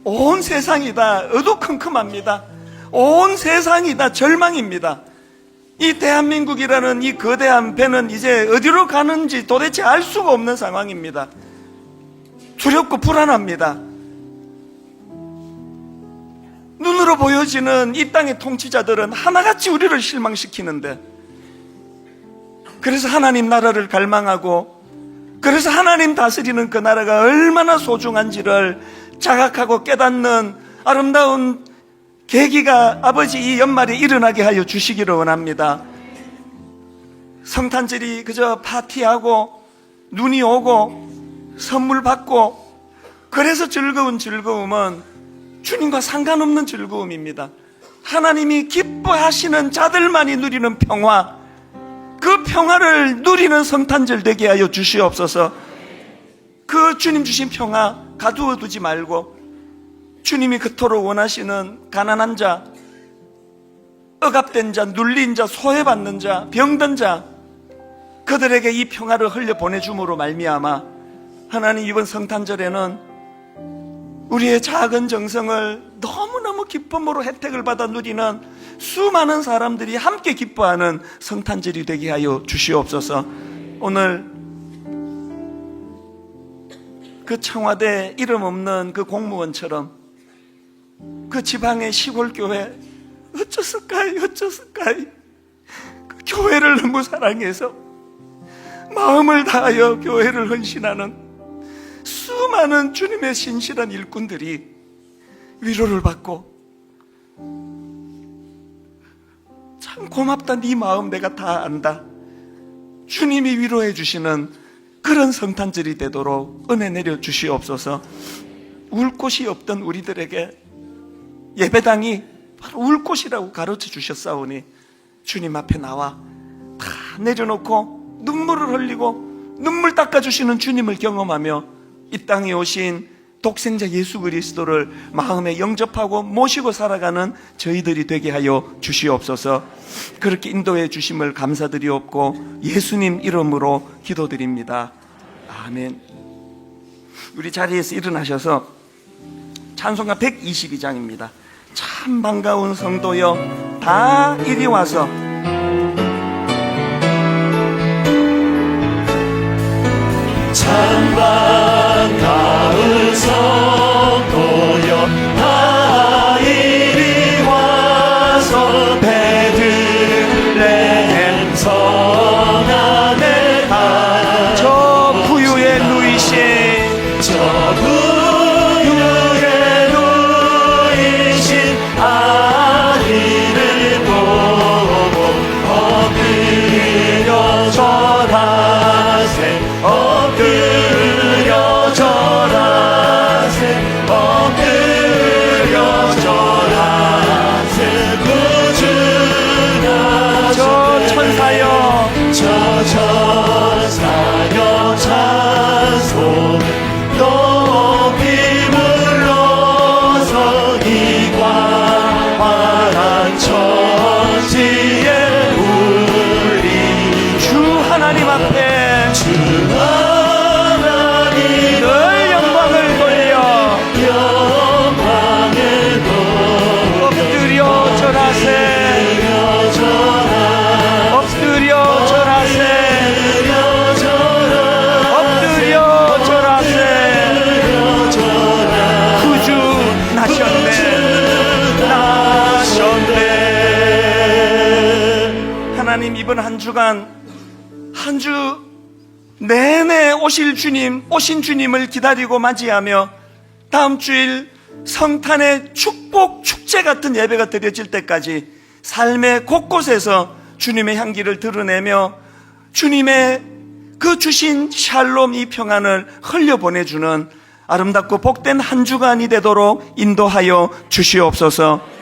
온 세상이 다 어두컴컴합니다. 온 세상이 다 절망입니다. 이 대한민국이라는 이 거대한 배는 이제 어디로 가는지 도대체 알 수가 없는 상황입니다. 두렵고 불안합니다. 눈으로 보여지는 이 땅의 통치자들은 하나같이 우리를 실망시키는데, 그래서 하나님 나라를 갈망하고, 그래서 하나님 다스리는 그 나라가 얼마나 소중한지를 자각하고 깨닫는 아름다운 계기가 아버지 이 연말에 일어나게 하여 주시기를 원합니다. 성탄절이 그저 파티하고 눈이 오고 선물 받고 그래서 즐거운 즐거움은 주님과 상관없는 즐거움입니다. 하나님이 기뻐하시는 자들만이 누리는 평화, 그 평화를 누리는 성탄절 되게 하여 주시옵소서. 그 주님 주신 평화 가두어 두지 말고 주님이 그토록 원하시는 가난한 자, 억압된 자, 눌린 자, 소외받는 자, 병든 자, 그들에게 이 평화를 흘려 보내줌으로 말미암아 하나님 이번 성탄절에는 우리의 작은 정성을 너무너무 기쁨으로 혜택을 받아 누리는 수많은 사람들이 함께 기뻐하는 성탄절이 되게 하여 주시옵소서. 오늘 그 청와대 이름 없는 그 공무원처럼 그 지방의 시골 교회 어쩌을까이 그 교회를 너무 사랑해서 마음을 다하여 교회를 헌신하는 수많은 주님의 신실한 일꾼들이 위로를 받고, 참 고맙다, 네 마음 내가 다 안다, 주님이 위로해 주시는 그런 성탄절이 되도록 은혜 내려 주시옵소서. 울 곳이 없던 우리들에게 예배당이 바로 울 곳이라고 가르쳐 주셨사오니 주님 앞에 나와 다 내려놓고 눈물을 흘리고 눈물 닦아주시는 주님을 경험하며 이 땅에 오신 독생자 예수 그리스도를 마음에 영접하고 모시고 살아가는 저희들이 되게 하여 주시옵소서. 그렇게 인도해 주심을 감사드리옵고 예수님 이름으로 기도드립니다. 아멘. 우리 자리에서 일어나셔서 찬송가 122장입니다. 참 반가운 성도여 다 이리 와서. 참 반가운 성도여 다 이리 와서 베들레헴 성 안에 다 저 부유에 누이신 저 부유에 누이신 아이를 보고 엎드려 절하세 엎드려 절하세 엎드려 절하세 구주나 저 천사여 저 천사여 찬송 높이 불러서 이 광활한 천지에 울리 주 하나님 앞에 주 하나님 늘 영광을 돌려 영광을 엎드려 절하세 엎드려 절하세 엎드려 절하세 구주 나셨네 하나님 이번 한 주간 한 주 내내 오신 주님을 기다리고 맞이하며 다음 주일 성탄의 축복 축제 같은 예배가 드려질 때까지 삶의 곳곳에서 주님의 향기를 드러내며 주님의 그 주신 샬롬 이 평안을 흘려보내주는 아름답고 복된 한 주간이 되도록 인도하여 주시옵소서.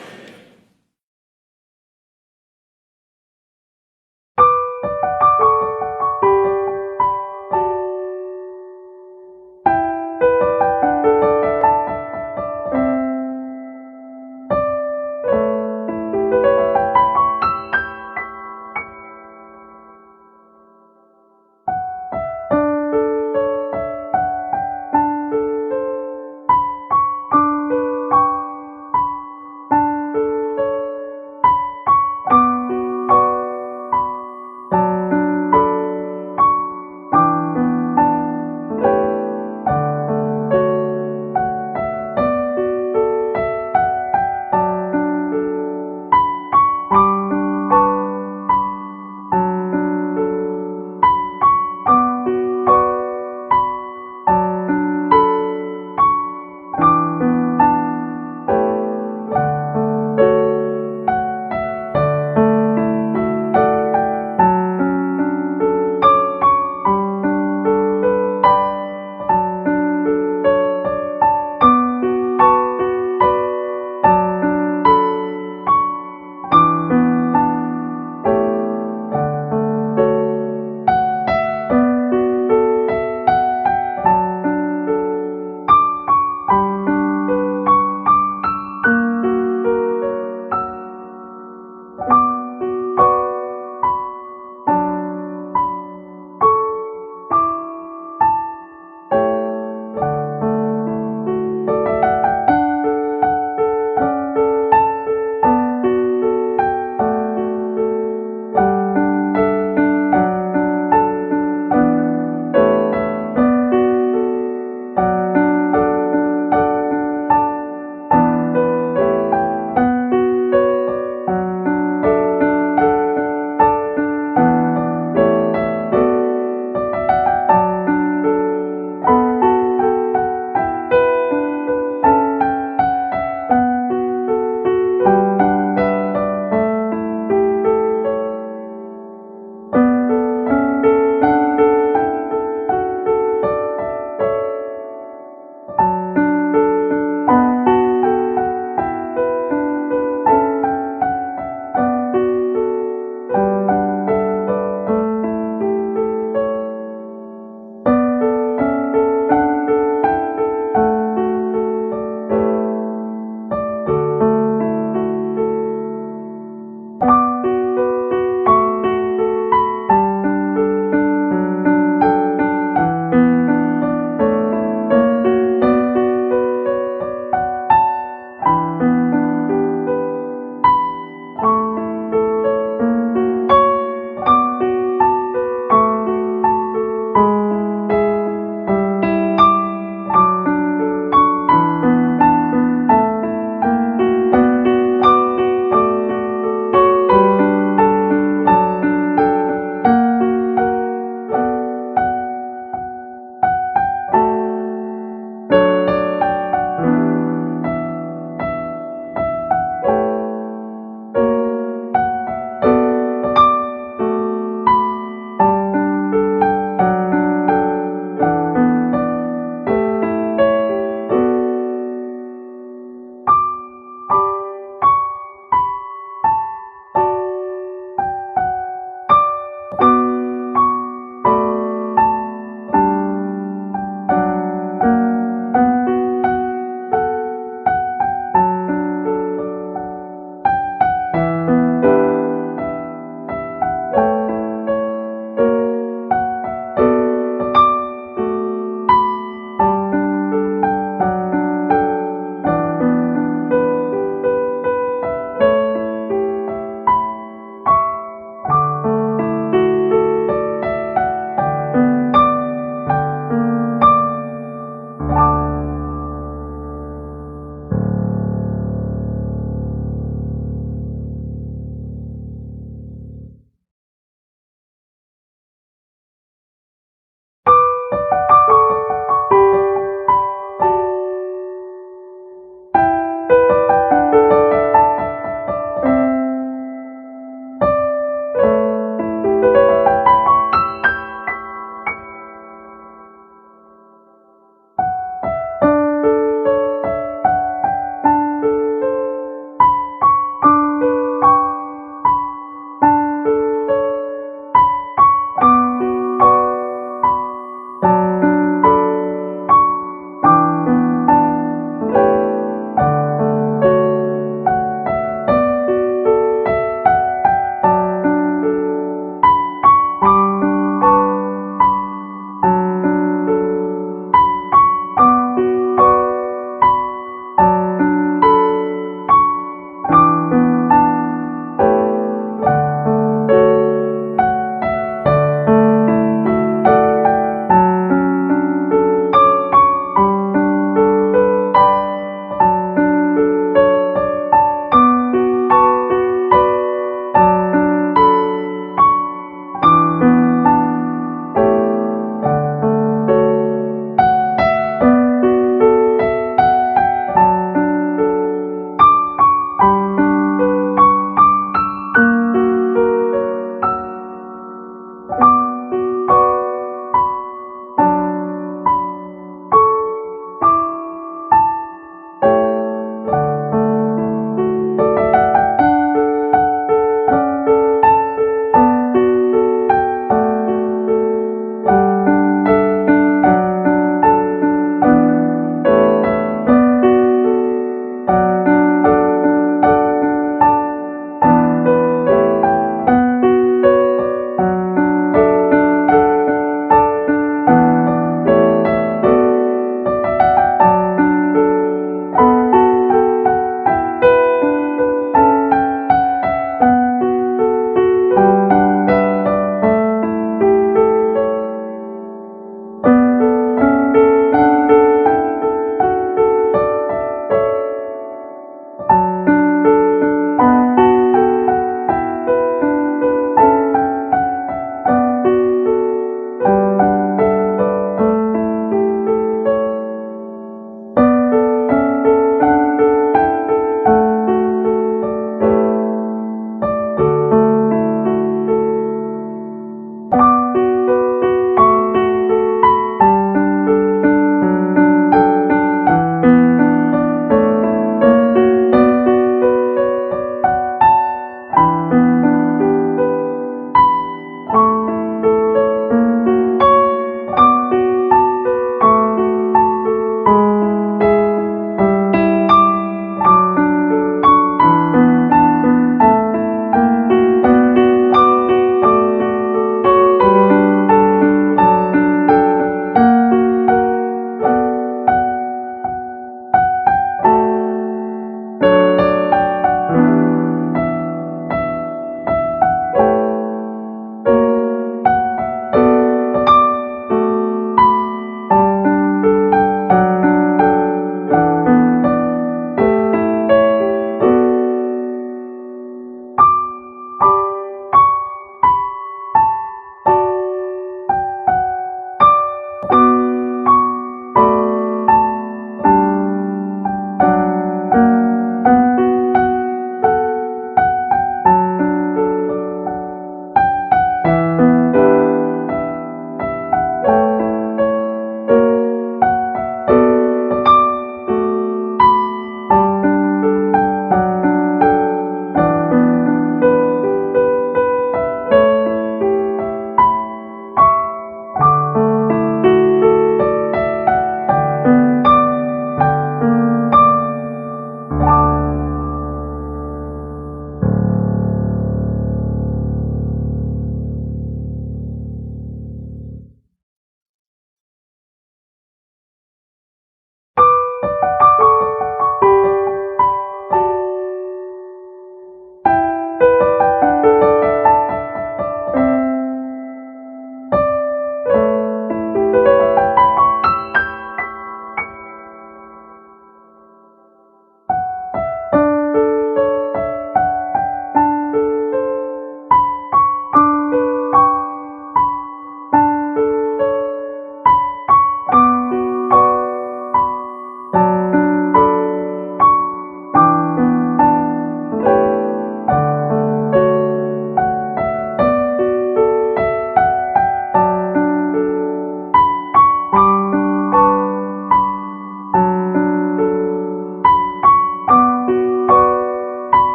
주옵소서.